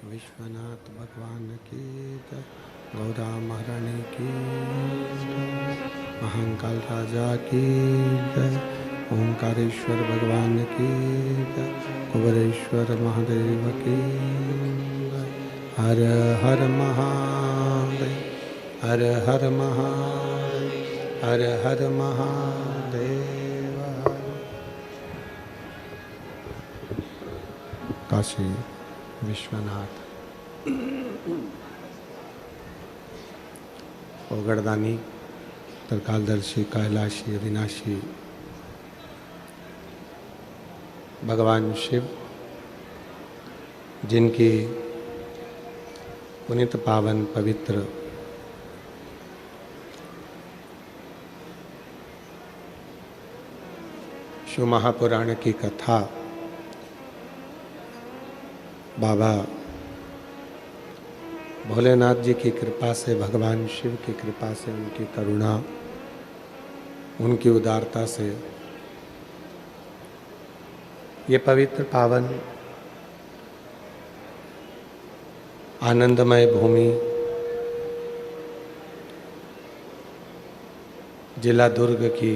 विश्वनाथ भगवान की जय, गौरा महारानी की जय, महाकाल राजा की जय, ओंकारेश्वर भगवान की जय, कुबेरेश्वर महादेव की जय। हर हर महादेव, हर हर महादेव, हर हर महादेव। काशी विश्वनाथ ओगड़दानी त्रिकालदर्शी, कैलाशी, अविनाशी भगवान शिव, जिनकी पुनीत पावन पवित्र शिव महापुराण की कथा बाबा भोलेनाथ जी की कृपा से, भगवान शिव की कृपा से, उनकी करुणा, उनकी उदारता से ये पवित्र पावन आनंदमय भूमि जिला दुर्ग की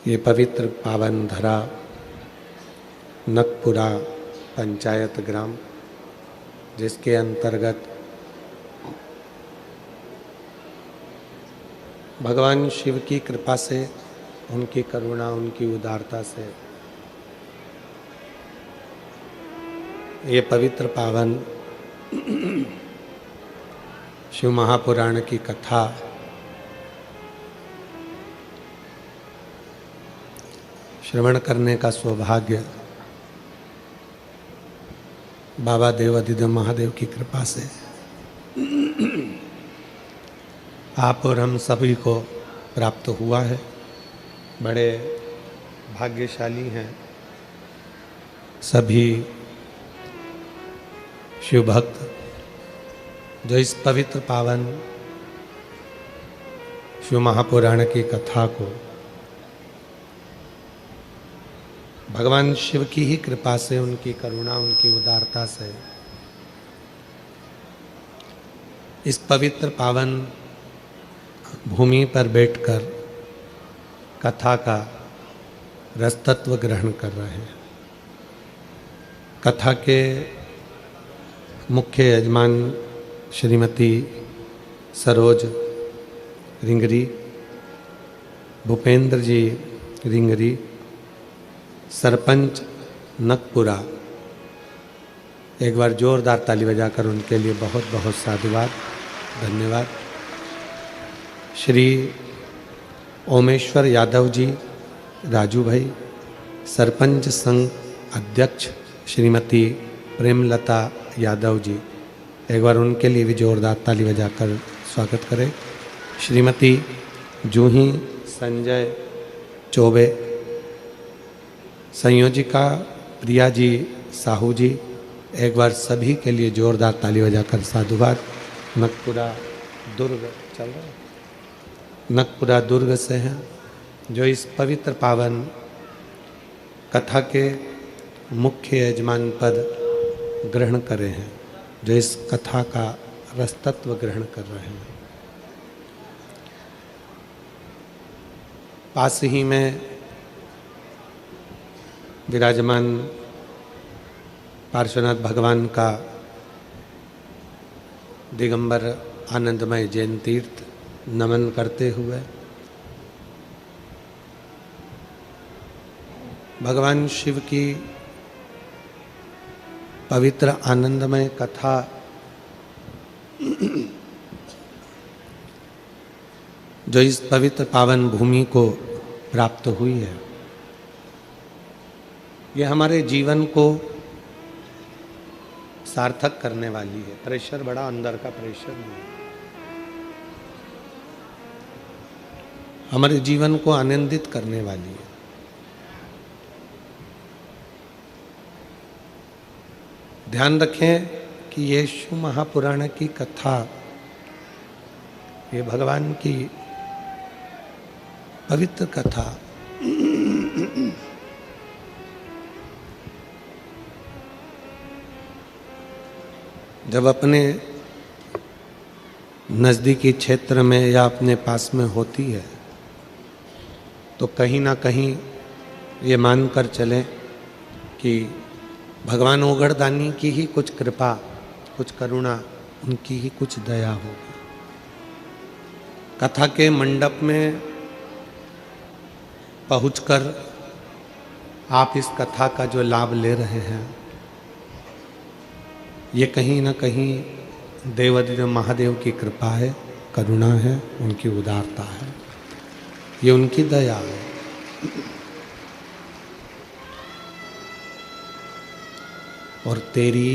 ये पवित्र पावन धरा नकपुरा पंचायत ग्राम, जिसके अंतर्गत भगवान शिव की कृपा से, उनकी करुणा, उनकी उदारता से ये पवित्र पावन शिव महापुराण की कथा श्रवण करने का सौभाग्य बाबा देवाधिदेव महादेव की कृपा से आप और हम सभी को प्राप्त हुआ है। बड़े भाग्यशाली हैं सभी शिव भक्त जो इस पवित्र पावन शिव महापुराण की कथा को भगवान शिव की ही कृपा से, उनकी करुणा, उनकी उदारता से इस पवित्र पावन भूमि पर बैठकर कथा का रसतत्व ग्रहण कर रहे हैं। कथा के मुख्य यजमान श्रीमती सरोज रिंगरी, भूपेंद्र जी रिंगरी, सरपंच नकपुरा, एक बार जोरदार ताली बजाकर उनके लिए बहुत बहुत साधुवाद, धन्यवाद। श्री ओमेश्वर यादव जी, राजू भाई, सरपंच संघ अध्यक्ष श्रीमती प्रेमलता यादव जी, एक बार उनके लिए भी जोरदार ताली बजाकर स्वागत करें। श्रीमती जूही संजय चौबे, संयोजिका प्रिया जी साहू जी, एक बार सभी के लिए जोरदार ताली बजाकर साधुवाद। नकपुरा दुर्ग चल रहा है, नकपुरा दुर्ग से हैं जो इस पवित्र पावन कथा के मुख्य यजमान पद ग्रहण कर रहे हैं, जो इस कथा का रसतत्व ग्रहण कर रहे हैं। पास ही में विराजमान पार्श्वनाथ भगवान का दिगंबर आनंदमय जैन तीर्थ नमन करते हुए भगवान शिव की पवित्र आनंदमय कथा जो इस पवित्र पावन भूमि को प्राप्त हुई है, ये हमारे जीवन को सार्थक करने वाली है। प्रेशर बड़ा, अंदर का प्रेशर नहीं, हमारे जीवन को आनंदित करने वाली है। ध्यान रखें कि ये शिव महापुराण की कथा, ये भगवान की पवित्र कथा जब अपने नज़दीकी क्षेत्र में या अपने पास में होती है तो कहीं ना कहीं ये मानकर चलें कि भगवान ओगड़दानी की ही कुछ कृपा, कुछ करुणा, उनकी ही कुछ दया होगी। कथा के मंडप में पहुंचकर आप इस कथा का जो लाभ ले रहे हैं, ये कहीं ना कहीं देवाधिदेव महादेव की कृपा है, करुणा है, उनकी उदारता है, ये उनकी दया है। और तेरी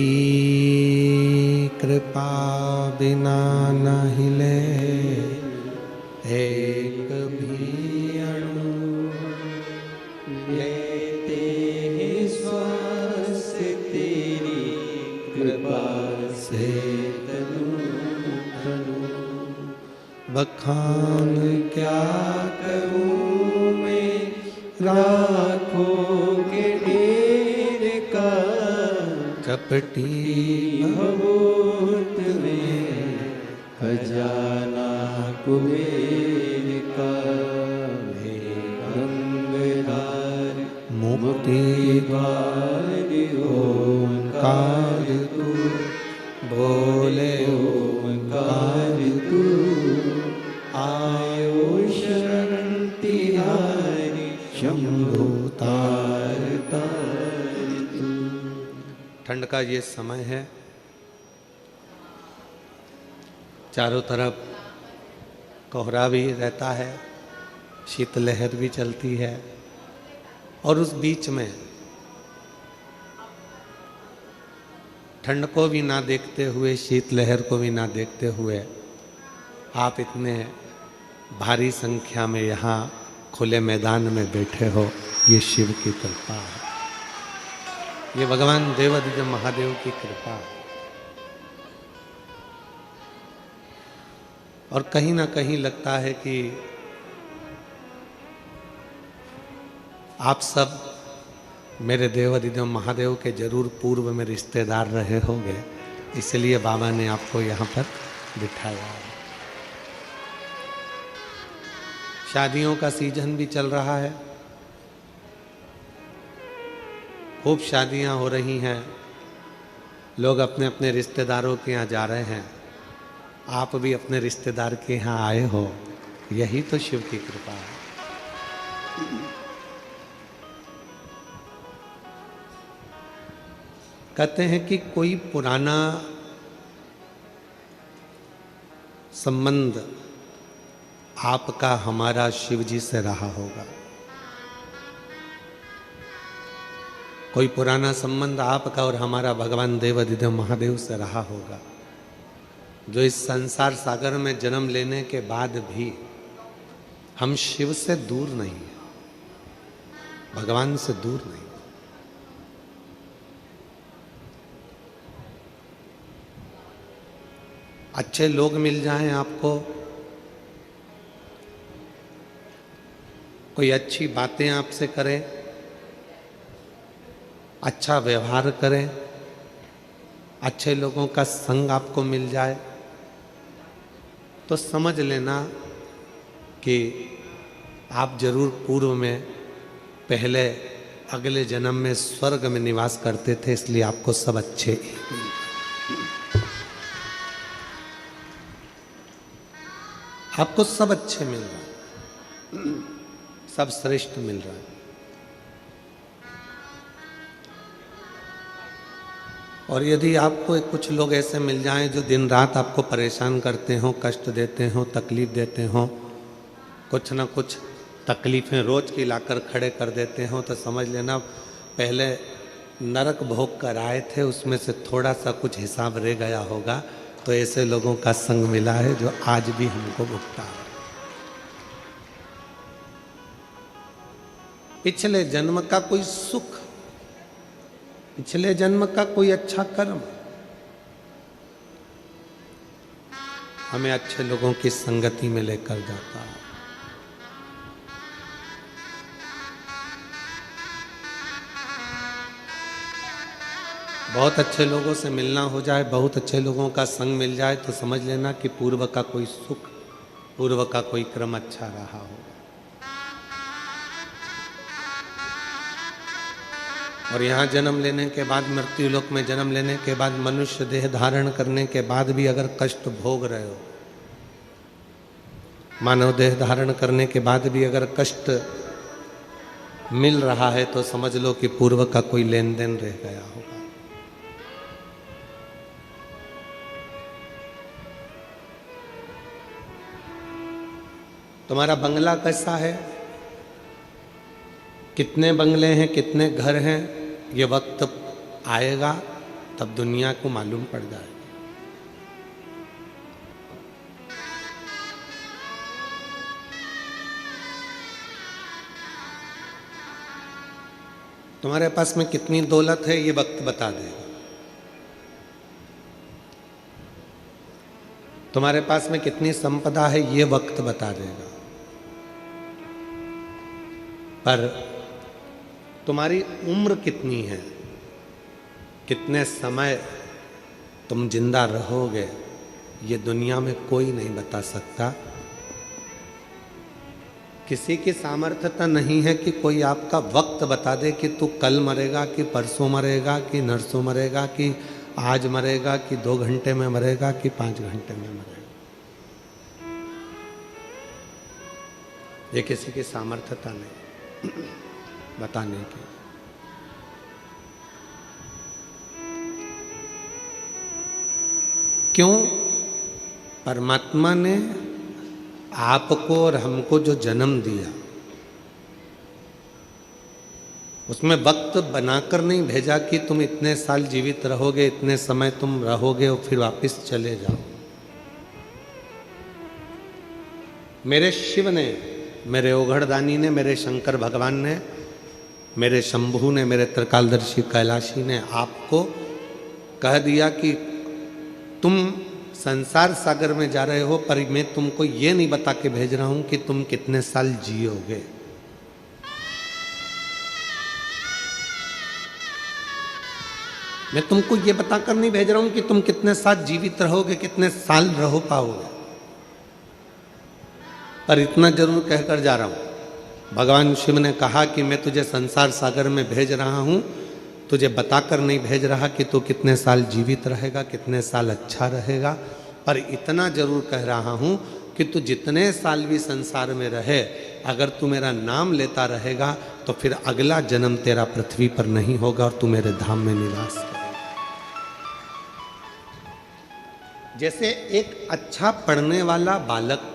कृपा बिना न हिले एक भी अणु, लेते हैं श्वास तेरी कृपा से तनु तनु। बखान क्या करूं मैं राखों के ढेर का, कपटी भभूत में खजाना कुबेर का। गंगधार मुक्ति द्वार ओंकार तू, बोले ओंकार तू। आयो शरण तिहारी शंभु तार तार तू। ठंड का ये समय है, चारों तरफ कोहरा भी रहता है, शीतलहर भी चलती है, और उस बीच में ठंड को भी ना देखते हुए, शीतलहर को भी ना देखते हुए आप इतने भारी संख्या में यहाँ खुले मैदान में बैठे हो, ये शिव की कृपा है, ये भगवान देवाधिदेव महादेव की कृपा है। और कहीं ना कहीं लगता है कि आप सब मेरे देवाधिदेव महादेव के जरूर पूर्व में रिश्तेदार रहे होंगे, इसलिए बाबा ने आपको यहाँ पर बिठाया है। शादियों का सीजन भी चल रहा है, खूब शादियां हो रही हैं, लोग अपने अपने रिश्तेदारों के यहाँ जा रहे हैं, आप भी अपने रिश्तेदार के यहाँ आए हो, यही तो शिव की कृपा है। कहते हैं कि कोई पुराना संबंध आपका हमारा शिव जी से रहा होगा, कोई पुराना संबंध आपका और हमारा भगवान देवाधिदेव महादेव से रहा होगा, जो इस संसार सागर में जन्म लेने के बाद भी हम शिव से दूर नहीं हैं, भगवान से दूर नहीं। अच्छे लोग मिल जाएं आपको, कोई अच्छी बातें आपसे करें, अच्छा व्यवहार करें, अच्छे लोगों का संग आपको मिल जाए, तो समझ लेना कि आप जरूर पूर्व में पहले अगले जन्म में स्वर्ग में निवास करते थे, इसलिए आपको सब अच्छे, आपको सब अच्छे मिल रहा है, सब श्रेष्ठ मिल रहा है। और यदि आपको कुछ लोग ऐसे मिल जाएं जो दिन रात आपको परेशान करते हो, कष्ट देते हो, तकलीफ देते हो, कुछ ना कुछ तकलीफें रोज की लाकर खड़े कर देते हो, तो समझ लेना पहले नरक भोग कर आए थे, उसमें से थोड़ा सा कुछ हिसाब रह गया होगा, तो ऐसे लोगों का संग मिला है जो आज भी हमको भुगता है। पिछले जन्म का कोई सुख, पिछले जन्म का कोई अच्छा कर्म हमें अच्छे लोगों की संगति में लेकर जाता है। बहुत अच्छे लोगों से मिलना हो जाए, बहुत अच्छे लोगों का संग मिल जाए, तो समझ लेना कि पूर्व का कोई सुख, पूर्व का कोई क्रम अच्छा रहा हो। और यहाँ जन्म लेने के बाद, मृत्यु लोक में जन्म लेने के बाद, मनुष्य देह धारण करने के बाद भी अगर कष्ट भोग रहे हो, मानव देह धारण करने के बाद भी अगर कष्ट मिल रहा है, तो समझ लो कि पूर्व का कोई लेन देन रह गया होगा। तुम्हारा बंगला कैसा है, कितने बंगले हैं, कितने घर हैं, ये वक्त आएगा तब दुनिया को मालूम पड़ जाएगा। तुम्हारे पास में कितनी दौलत है ये वक्त बता देगा। तुम्हारे पास में कितनी संपदा है ये वक्त बता देगा। पर तुम्हारी उम्र कितनी है, कितने समय तुम जिंदा रहोगे, ये दुनिया में कोई नहीं बता सकता। किसी की सामर्थ्यता नहीं है कि कोई आपका वक्त बता दे कि तू कल मरेगा, कि परसों मरेगा, कि नरसों मरेगा, कि आज मरेगा, कि 2 घंटे में मरेगा, कि 5 घंटे में मरेगा। ये किसी की सामर्थ्यता नहीं बताने की। क्यों? परमात्मा ने आपको और हमको जो जन्म दिया उसमें वक्त बनाकर नहीं भेजा कि तुम इतने साल जीवित रहोगे, इतने समय तुम रहोगे और फिर वापस चले जाओ। मेरे शिव ने, मेरे ओघड़दानी ने, मेरे शंकर भगवान ने, मेरे शंभू ने, मेरे त्रिकालदर्शी कैलाशी ने आपको कह दिया कि तुम संसार सागर में जा रहे हो, पर मैं तुमको ये नहीं बता के भेज रहा हूं कि तुम कितने साल जियोगे। मैं तुमको ये बताकर नहीं भेज रहा हूं कि तुम कितने साल जीवित रहोगे, कितने साल रहो पाओगे। पर इतना जरूर कहकर जा रहा हूं, भगवान शिव ने कहा कि मैं तुझे संसार सागर में भेज रहा हूं, तुझे बताकर नहीं भेज रहा कि तू कितने साल जीवित रहेगा, कितने साल अच्छा रहेगा। पर इतना जरूर कह रहा हूं कि तू जितने साल भी संसार में रहे, अगर तू मेरा नाम लेता रहेगा तो फिर अगला जन्म तेरा पृथ्वी पर नहीं होगा और तू मेरे धाम में निवास करेगा। जैसे एक अच्छा पढ़ने वाला बालक,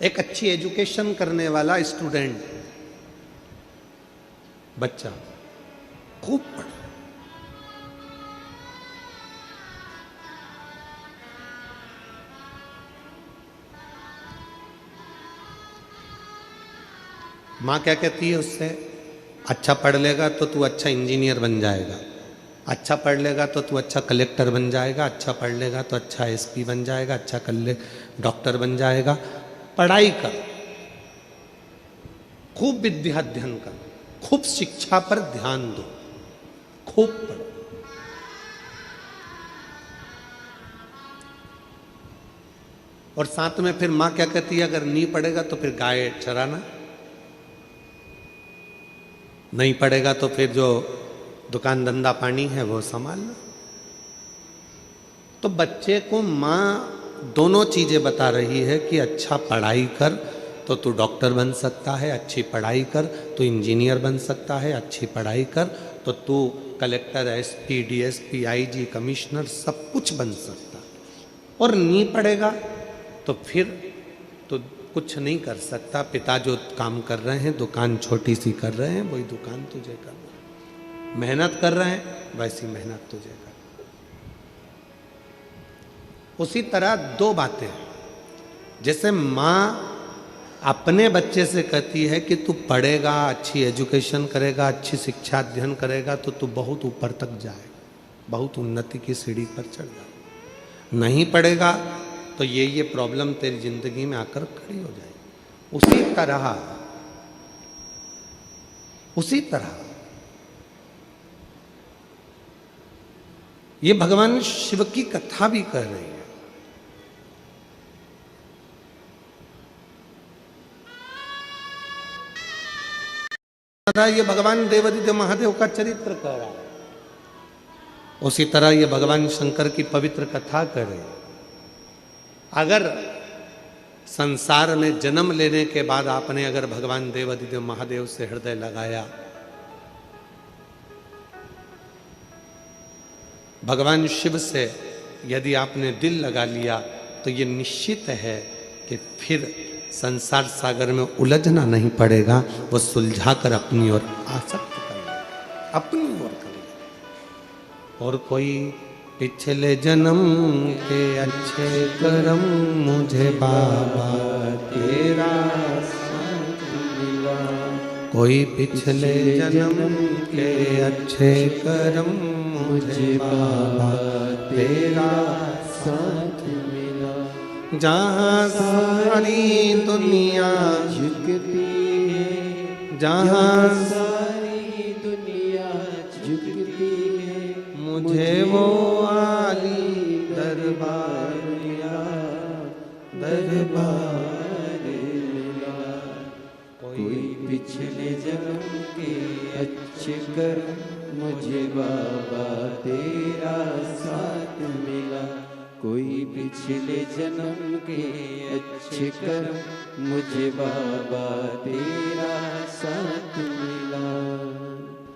एक अच्छी एजुकेशन करने वाला स्टूडेंट, बच्चा खूब पढ़े, माँ क्या कहती है उससे, अच्छा पढ़ लेगा तो तू अच्छा इंजीनियर बन जाएगा, अच्छा पढ़ लेगा तो तू अच्छा कलेक्टर बन जाएगा, अच्छा पढ़ लेगा तो अच्छा एसपी बन जाएगा, अच्छा डॉक्टर बन जाएगा। पढ़ाई कर, खूब विद्या अध्ययन कर, खूब शिक्षा पर ध्यान दो, खूब पढ़ो। और साथ में फिर माँ क्या कहती है, अगर नहीं पढ़ेगा तो फिर गाय चराना, नहीं पढ़ेगा तो फिर जो दुकान धंधा पानी है वो संभालना। तो बच्चे को माँ दोनों चीजें बता रही है कि अच्छा पढ़ाई कर तो तू डॉक्टर बन सकता है, अच्छी पढ़ाई कर तो इंजीनियर बन सकता है, अच्छी पढ़ाई कर तो तू collector, SP, DSP, IG, commissioner सब कुछ बन सकता। और नहीं पढ़ेगा तो फिर तो कुछ नहीं कर सकता। पिता जो काम कर रहे हैं, दुकान छोटी सी कर रहे हैं, वही दुकान तुझे करना। मेहनत कर रहे हैं, वैसी मेहनत तुझे करना। उसी तरह दो बातें, जैसे माँ अपने बच्चे से कहती है कि तू पढ़ेगा, अच्छी एजुकेशन करेगा, अच्छी शिक्षा अध्ययन करेगा तो तू बहुत ऊपर तक जाएगा, बहुत उन्नति की सीढ़ी पर चढ़ जाएगा। नहीं पढ़ेगा तो ये प्रॉब्लम तेरी जिंदगी में आकर खड़ी हो जाएगी। उसी तरह ये भगवान शिव की कथा भी कह रही है। ये भगवान देवादिदेव महादेव का चरित्र कह रहा है, उसी तरह ये भगवान शंकर की पवित्र कथा कर रहे हैं। अगर संसार में जन्म लेने के बाद आपने अगर भगवान देवादिदेव महादेव से हृदय लगाया, भगवान शिव से यदि आपने दिल लगा लिया, तो ये निश्चित है कि फिर संसार सागर में उलझना नहीं पड़ेगा, वो सुलझा कर अपनी ओर आसक्त कर लेगा, अपनी ओर कर लेगा। और कोई पिछले जन्म के अच्छे कर्म मुझे बाबा तेरा साथ मिला, कोई पिछले जन्म के अच्छे कर्म मुझे बाबा तेरा साथ मिला। जहाँ सारी दुनिया झुकती है, जहाँ सारी दुनिया झुकती है, मुझे वो आली दरबार मिला, दरबार मिला। कोई पिछले जन्म के अच्छे कर्म मुझे बाबा तेरा साथ मिला, कोई पिछले जन्म के अच्छे कर्म मुझे बाबा तेरा साथ मिला,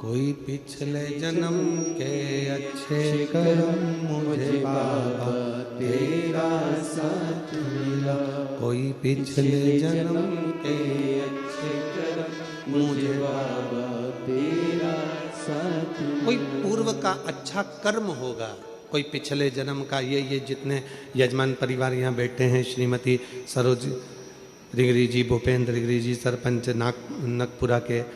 कोई पिछले जन्म के अच्छे कर्म मुझे बाबा तेरा साथ मिला, कोई पिछले जन्म के अच्छे कर्म मुझे बाबा तेरा साथ मिला। कोई पूर्व का अच्छा कर्म होगा, कोई पिछले जन्म का। ये जितने यजमान परिवार यहाँ बैठे हैं, श्रीमती सरोज रिंगरी जी, भूपेंद्र रिंगरी जी, सरपंच नकपुरा के